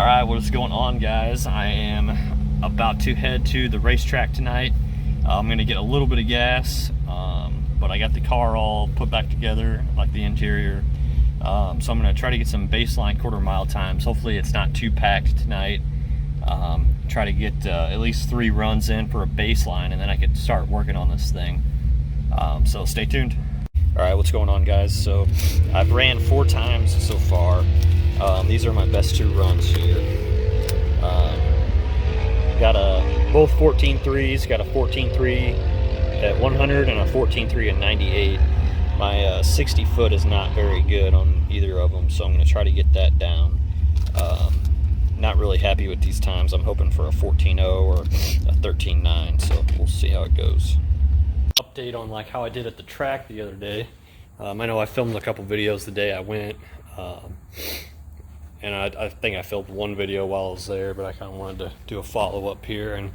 Alright, what is going on, guys? I am about to head to the racetrack tonight. I'm going to get a little bit of gas, but I got the car all put back together, like the interior. So I'm going to try to get some baseline quarter-mile times. Hopefully it's not too packed tonight. Try to get at least 3 runs in for a baseline, and then I could start working on this thing. So stay tuned. Alright, what's going on, guys? So I've ran 4 times so far. These are my best 2 runs here. Got both 14.3s, got a 14.3 at 100 and a 14.3 at 98. My 60 foot is not very good on either of them, so I'm going to try to get that down. Not really happy with these times. I'm hoping for a 14.0 or a 13.9, so we'll see how it goes. Update on like how I did at the track the other day. I know I filmed a couple videos the day I went, and I think I filmed 1 video while I was there, but I kind of wanted to do a follow-up here and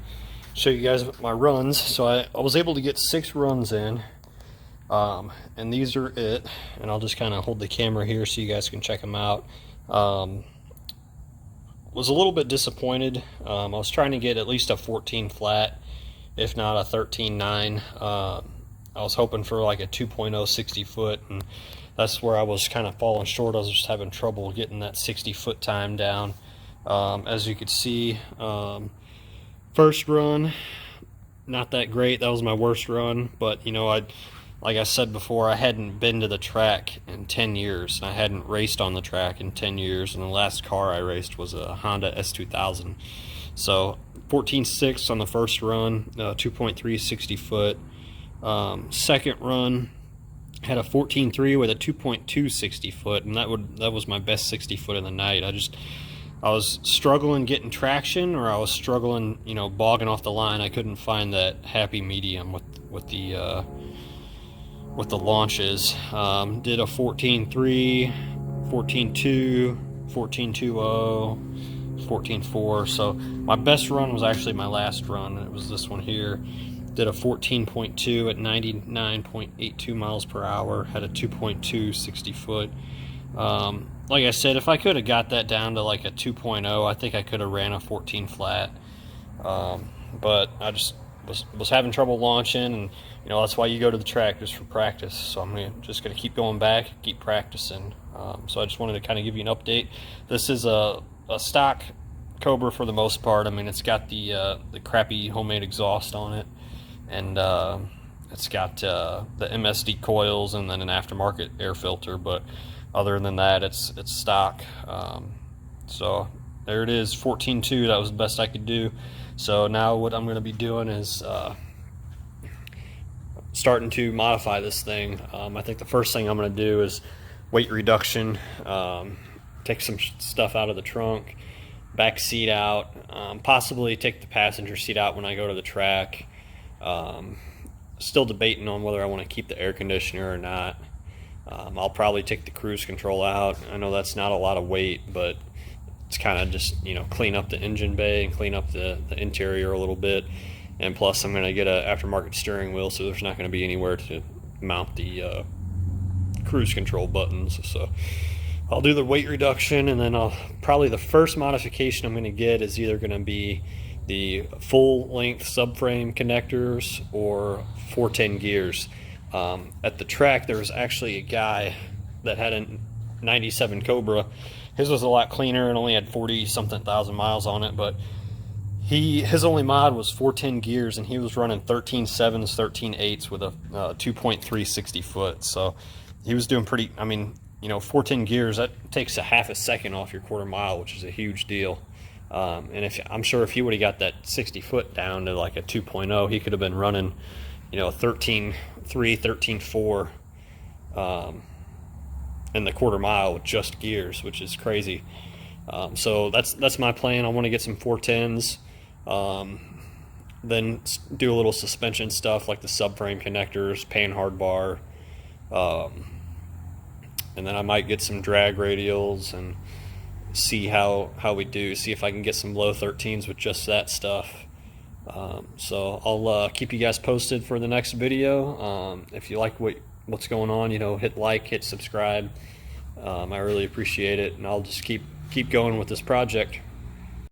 show you guys my runs. So I was able to get 6 runs in, and these are it. And I'll just kind of hold the camera here so you guys can check them out. Was a little bit disappointed. I was trying to get at least a 14 flat, if not a 13.9. I was hoping for like a 2.0 60 foot, and that's where I was kind of falling short. I was just having trouble getting that 60 foot time down. As you could see, first run, not that great. That was my worst run, but you know, like I said before, I hadn't been to the track in 10 years, and I hadn't raced on the track in 10 years, and the last car I raced was a Honda S2000. So 14.6 on the first run, 2.3 60 foot. Second run had a 14.3 with a 2.2 60 foot, and that was my best 60 foot of the night. I was struggling getting traction, or I was struggling, you know, bogging off the line. I couldn't find that happy medium with the launches. Did a 14.3, 14.2, 14.20, 14.4. So my best run was actually my last run. It was this one here. Did a 14.2 at 99.82 miles per hour. Had a 2.2 60 foot. Like I said, if I could have got that down to like a 2.0, I think I could have ran a 14 flat. But I just was having trouble launching, and you know, that's why you go to the track, just for practice. So I'm just gonna keep going back, keep practicing. So I just wanted to kind of give you an update. This is a stock Cobra for the most part. I mean, it's got the crappy homemade exhaust on it, and it's got the MSD coils and then an aftermarket air filter. But other than that, it's stock. So there it is, 14.2. That was the best I could do. So now what I'm going to be doing is starting to modify this thing. I think the first thing I'm going to do is weight reduction, take some stuff out of the trunk, back seat out, possibly take the passenger seat out when I go to the track. Still debating on whether I want to keep the air conditioner or not. I'll probably take the cruise control out. I know that's not a lot of weight, but it's kind of just, you know, clean up the engine bay and clean up the interior a little bit. And plus I'm going to get an aftermarket steering wheel, so there's not going to be anywhere to mount the cruise control buttons. So I'll do the weight reduction, and then probably the first modification I'm going to get is either going to be the full length subframe connectors or 410 gears. At the track there was actually a guy that had a 97 Cobra. His was a lot cleaner and only had 40 something thousand miles on it, but his only mod was 410 gears, and he was running 13.7s, 13.8s with a 2.3 60 foot. So he was doing pretty, I mean, you know, 410 gears, that takes a half a second off your quarter mile, which is a huge deal. And I'm sure if he would have got that 60 foot down to like a 2.0, he could have been running, you know, 13.3, 13.4 in the quarter mile with just gears, which is crazy. So that's my plan. I want to get some 410s, then do a little suspension stuff like the subframe connectors, pan hard bar, and then I might get some drag radials and see how we do, see if I can get some low 13s with just that stuff. So I'll keep you guys posted for the next video. If you like what's going on, you know, hit like, hit subscribe. I really appreciate it, and I'll just keep going with this project.